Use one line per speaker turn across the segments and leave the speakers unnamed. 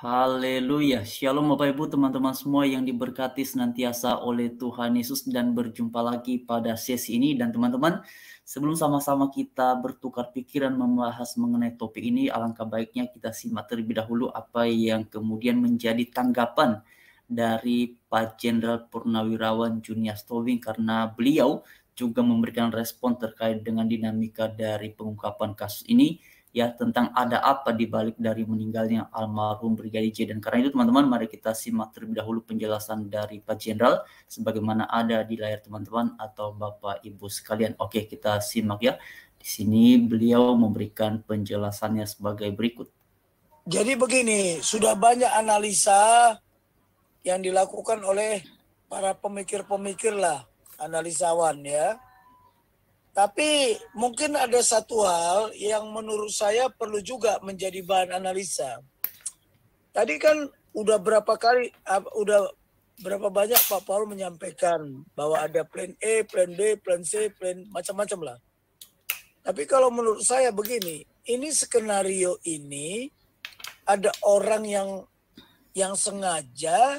Haleluya. Shalom Bapak Ibu teman-teman semua yang diberkati senantiasa oleh Tuhan Yesus, dan berjumpa lagi pada sesi ini. Dan teman-teman, sebelum sama-sama kita bertukar pikiran membahas mengenai topik ini, alangkah baiknya kita simak terlebih dahulu apa yang kemudian menjadi tanggapan dari Pak Jenderal Purnawirawan Junias Tobing, karena beliau juga memberikan respon terkait dengan dinamika dari pengungkapan kasus ini, ya, tentang ada apa di balik dari meninggalnya almarhum Brigadir J. Dan karena itu teman-teman, mari kita simak terlebih dahulu penjelasan dari Pak Jenderal sebagaimana ada di layar teman-teman atau Bapak Ibu sekalian. Oke, kita simak ya. Di sini beliau memberikan penjelasannya sebagai berikut.
Jadi begini, sudah banyak analisa yang dilakukan oleh para pemikir-pemikir lah, analisawan ya. Tapi mungkin ada satu hal yang menurut saya perlu juga menjadi bahan analisa. Tadi kan udah berapa banyak Pak Paul menyampaikan bahwa ada plan A, plan B, plan C, plan macam-macam lah. Tapi kalau menurut saya begini, ini skenario ini ada orang yang sengaja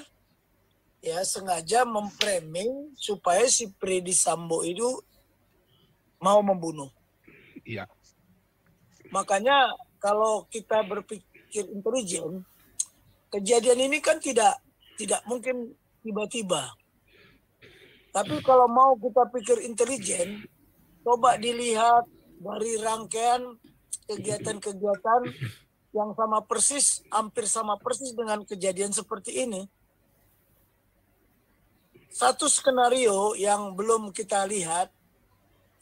memframing supaya si Freddy Sambo itu mau membunuh.
Iya.
Makanya kalau kita berpikir intelijen, kejadian ini kan tidak mungkin tiba-tiba. Tapi kalau mau kita pikir intelijen, coba dilihat dari rangkaian kegiatan-kegiatan yang hampir sama persis dengan kejadian seperti ini. Satu skenario yang belum kita lihat,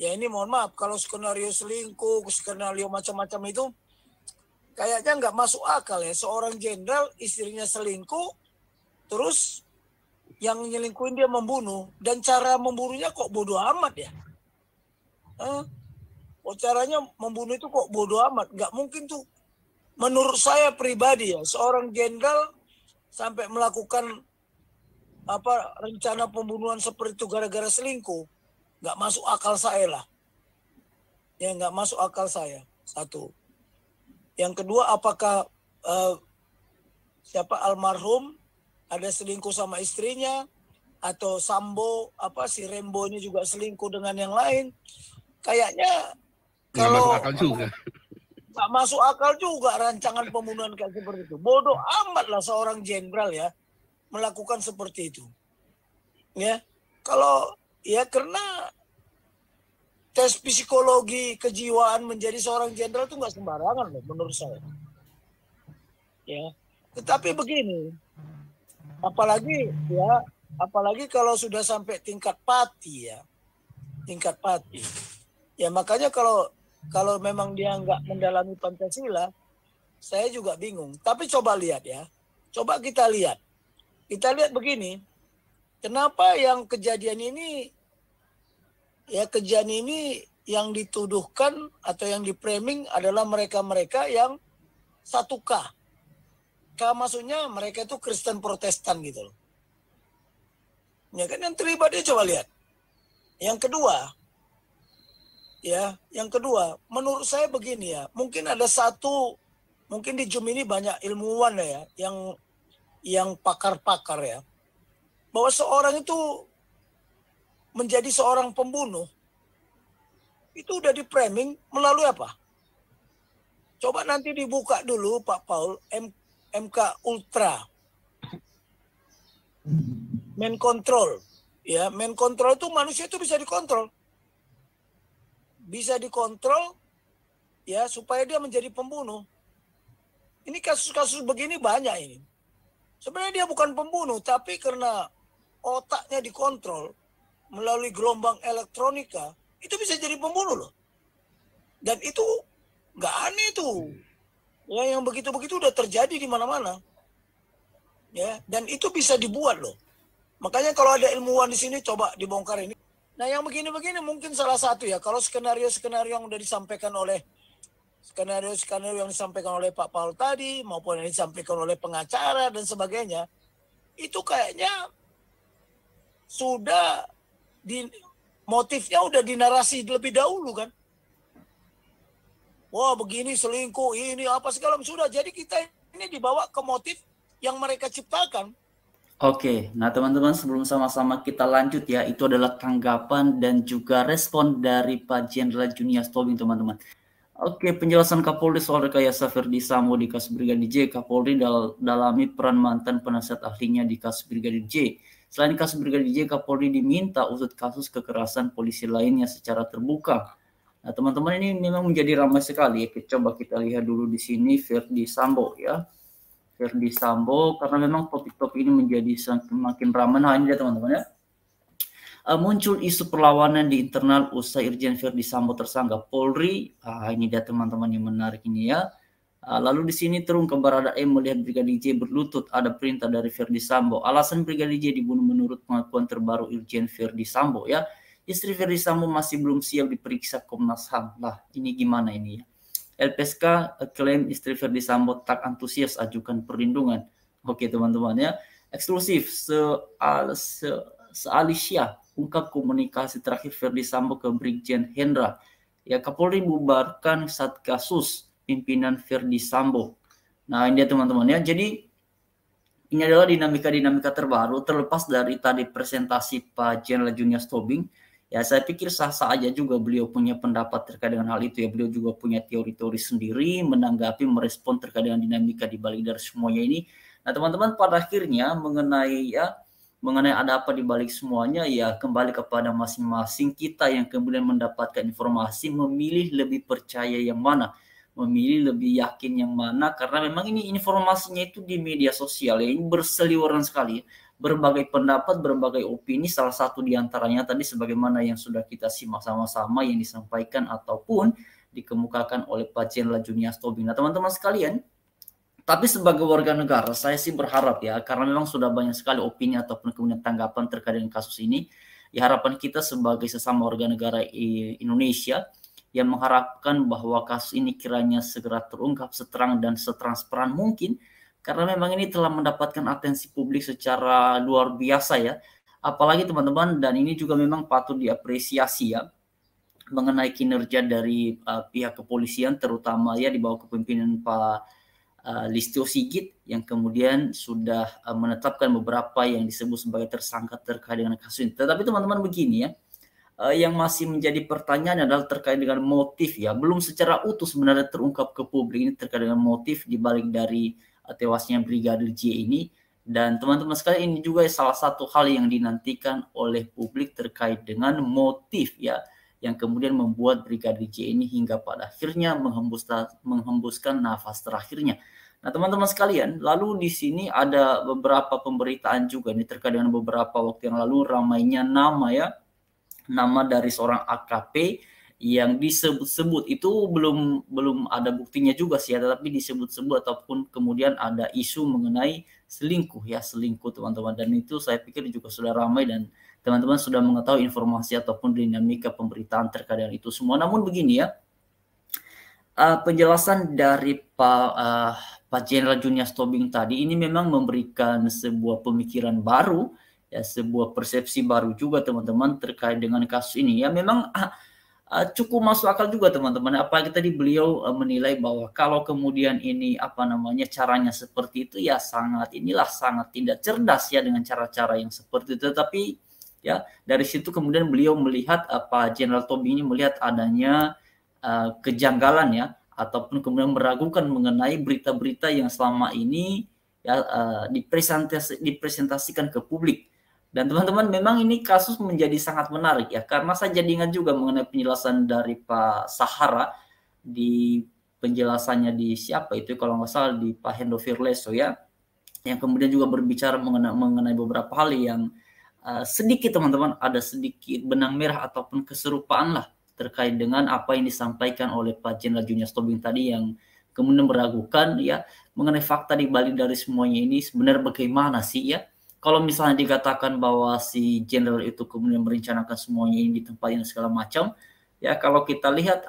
ya ini mohon maaf, kalau skenario selingkuh, skenario macam-macam itu kayaknya nggak masuk akal ya. Seorang jenderal istrinya selingkuh, terus yang nyelingkuhin dia membunuh, dan cara membunuhnya kok bodoh amat ya. Caranya membunuh itu kok bodoh amat, nggak mungkin tuh. Menurut saya pribadi ya, seorang jenderal sampai melakukan rencana pembunuhan seperti itu gara-gara selingkuh, nggak masuk akal saya lah. Ya, nggak masuk akal saya. Satu. Yang kedua, apakah almarhum ada selingkuh sama istrinya, atau Sambo si Rembo ini juga selingkuh dengan yang lain? Kayaknya kalau nggak masuk akal juga rancangan pembunuhan kayak seperti itu. Bodoh amat lah seorang jenderal ya melakukan seperti itu. Ya, kalau ya karena tes psikologi kejiwaan menjadi seorang jenderal itu nggak sembarangan loh menurut saya. Ya, tetapi begini, apalagi kalau sudah sampai tingkat pati ya, ya makanya kalau memang dia nggak mendalami Pancasila, saya juga bingung. Tapi coba lihat ya, kita lihat begini, kenapa yang kejadian ini yang dituduhkan atau yang di-framing adalah mereka-mereka yang satu K. K maksudnya mereka itu Kristen Protestan gitu loh. Ya kan, yang terlibat dia coba lihat. Yang kedua, menurut saya begini ya, mungkin di Zoom ini banyak ilmuwan ya, yang pakar-pakar ya, bahwa seorang itu menjadi seorang pembunuh, itu udah di-framing melalui apa? Coba nanti dibuka dulu Pak Paul, MK Ultra, main control. Ya, main control itu manusia itu bisa dikontrol. Ya, supaya dia menjadi pembunuh. Ini kasus-kasus begini banyak ini. Sebenarnya dia bukan pembunuh, tapi karena otaknya dikontrol melalui gelombang elektronika, itu bisa jadi pembunuh loh. Dan itu nggak aneh tuh. Ya, yang begitu-begitu udah terjadi di mana-mana. Ya, dan itu bisa dibuat loh. Makanya kalau ada ilmuwan di sini coba dibongkar ini. Nah, yang begini-begini mungkin salah satu ya, kalau skenario-skenario yang udah disampaikan oleh skenario yang disampaikan oleh Pak Paul tadi maupun yang disampaikan oleh pengacara dan sebagainya, itu kayaknya sudah motifnya udah dinarasi lebih dahulu kan. Wah, begini selingkuh, ini apa segala sudah. Jadi kita ini dibawa ke motif yang mereka ciptakan.
Oke, nah teman-teman sebelum sama-sama kita lanjut ya, itu adalah tanggapan dan juga respon dari Pak Jenderal Junius Tobing teman-teman. Oke, penjelasan Kapolri soal rekayasa Verdi Sambo di kasus Brigadir J. Kapolri dalami peran mantan penasihat ahlinya di kasus Brigadir J. Selain kasus Brigadir J, Kapolri diminta usut kasus kekerasan polisi lainnya secara terbuka. Nah, teman-teman ini memang menjadi ramai sekali. Coba kita lihat dulu di sini Verdi Sambo ya. Verdi Sambo karena memang topik-topik ini menjadi semakin ramai. Nah, ini dia teman-teman ya. Muncul isu perlawanan di internal usai Irjen Verdi Sambo tersangka Polri. Ini dia teman-teman yang menarik ini ya. Lalu di sini terungkap Baradae melihat Brigadir J berlutut ada perintah dari Verdi Sambo. Alasan Brigadir J dibunuh menurut pengakuan terbaru Irjen Verdi Sambo ya. Istri Verdi Sambo masih belum siap diperiksa Komnas HAM. Lah, ini gimana ini ya? LPSK klaim istri Verdi Sambo tak antusias ajukan perlindungan. Oke teman-teman ya. Eksklusif sealisya ungkap komunikasi terakhir Verdi Sambo ke Brigjen Hendra. Ya, Kapolri bubarkan Satgasus pimpinan Verdi Sambo. Nah, ini dia teman-teman ya. Jadi ini adalah dinamika-dinamika terbaru terlepas dari tadi presentasi Pak Jenderal Junius Tobing. Ya, saya pikir sah-sah aja juga beliau punya pendapat terkait dengan hal itu ya. Beliau juga punya teori-teori sendiri menanggapi, merespon terkait dengan dinamika di balik dari semuanya ini. Nah, teman-teman pada akhirnya mengenai ada apa di balik semuanya ya kembali kepada masing-masing kita yang kemudian mendapatkan informasi memilih lebih percaya yang mana, memilih lebih yakin yang mana karena memang ini informasinya itu di media sosial ya, ini berseliweran sekali. Berbagai pendapat, berbagai opini, salah satu diantaranya tadi sebagaimana yang sudah kita simak sama-sama yang disampaikan ataupun dikemukakan oleh Pak Jenderal Junius Tobing. Nah teman-teman sekalian, tapi sebagai warga negara saya sih berharap ya, karena memang sudah banyak sekali opini ataupun kemudian tanggapan terkait dengan kasus ini, ya harapan kita sebagai sesama warga negara Indonesia yang mengharapkan bahwa kasus ini kiranya segera terungkap seterang dan setransparan mungkin, karena memang ini telah mendapatkan atensi publik secara luar biasa ya. Apalagi teman-teman, dan ini juga memang patut diapresiasi ya, mengenai kinerja dari pihak kepolisian, terutama ya di bawah kepemimpinan Pak Listio Sigit yang kemudian sudah menetapkan beberapa yang disebut sebagai tersangka terkait dengan kasus ini. Tetapi teman-teman begini ya, yang masih menjadi pertanyaan adalah terkait dengan motif ya. Belum secara utuh sebenarnya terungkap ke publik ini terkait dengan motif dibalik dari tewasnya Brigadir J ini. Dan teman-teman sekalian, ini juga salah satu hal yang dinantikan oleh publik terkait dengan motif ya, yang kemudian membuat Brigadir J ini hingga pada akhirnya menghembuskan nafas terakhirnya. Nah teman-teman sekalian, lalu di sini ada beberapa pemberitaan juga nih terkait dengan beberapa waktu yang lalu ramainya nama ya, nama dari seorang AKP yang disebut-sebut itu belum ada buktinya juga sih ya, tetapi disebut-sebut ataupun kemudian ada isu mengenai selingkuh teman-teman, dan itu saya pikir juga sudah ramai dan teman-teman sudah mengetahui informasi ataupun dinamika pemberitaan terkait dengan itu semua. Namun begini ya, penjelasan dari Pak Jenderal Junius Tobing tadi ini memang memberikan sebuah pemikiran baru ya, sebuah persepsi baru juga teman-teman terkait dengan kasus ini ya. Memang cukup masuk akal juga teman-teman, apalagi tadi beliau menilai bahwa kalau kemudian ini caranya seperti itu ya sangat tidak cerdas ya dengan cara-cara yang seperti itu. Tetapi ya dari situ kemudian beliau melihat Pak Jenderal Tobing ini melihat adanya kejanggalan ya, ataupun kemudian meragukan mengenai berita-berita yang selama ini ya dipresentasikan ke publik. Dan teman-teman memang ini kasus menjadi sangat menarik ya, karena saya jadi ingat juga mengenai penjelasan dari Pak Sahara di penjelasannya di siapa itu kalau nggak salah di Pak Hendo Firleso ya, yang kemudian juga berbicara mengenai beberapa hal yang sedikit teman-teman ada sedikit benang merah ataupun keserupaan lah terkait dengan apa yang disampaikan oleh Pak Jenderal Junius Tobing tadi, yang kemudian meragukan ya mengenai fakta di balik dari semuanya ini sebenarnya bagaimana sih ya. Kalau misalnya dikatakan bahwa si jenderal itu kemudian merencanakan semuanya ini di tempat yang segala macam, ya kalau kita lihat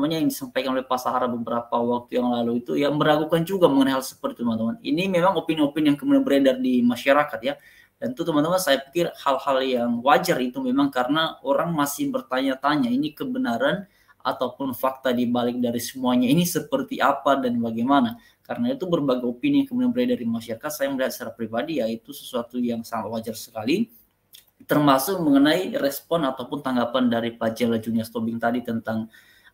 yang disampaikan oleh Pak Sahara beberapa waktu yang lalu itu ya meragukan juga mengenai hal seperti itu teman-teman. Ini memang opini-opini yang kemudian beredar di masyarakat ya. Dan itu teman-teman saya pikir hal-hal yang wajar itu memang karena orang masih bertanya-tanya ini kebenaran ataupun fakta di balik dari semuanya ini seperti apa dan bagaimana. Karena itu berbagai opini yang kemudian beredar dari masyarakat, saya melihat secara pribadi ya itu sesuatu yang sangat wajar sekali, termasuk mengenai respon ataupun tanggapan dari Pak Jela Junius Tobing tadi tentang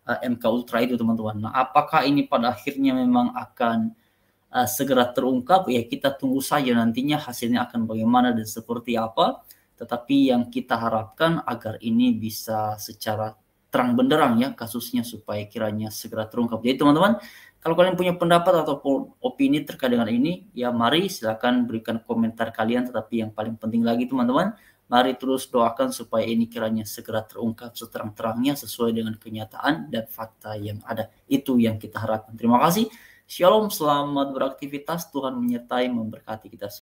MK Ultra itu teman-teman. Nah, apakah ini pada akhirnya memang akan segera terungkap? Ya kita tunggu saja nantinya hasilnya akan bagaimana dan seperti apa. Tetapi yang kita harapkan agar ini bisa secara terang benderang ya kasusnya supaya kiranya segera terungkap. Jadi teman-teman, kalau kalian punya pendapat ataupun opini terkait dengan ini, ya mari silakan berikan komentar kalian. Tetapi yang paling penting lagi teman-teman, mari terus doakan supaya ini kiranya segera terungkap seterang-terangnya sesuai dengan kenyataan dan fakta yang ada. Itu yang kita harapkan. Terima kasih. Shalom, selamat beraktivitas. Tuhan menyertai memberkati kita semua.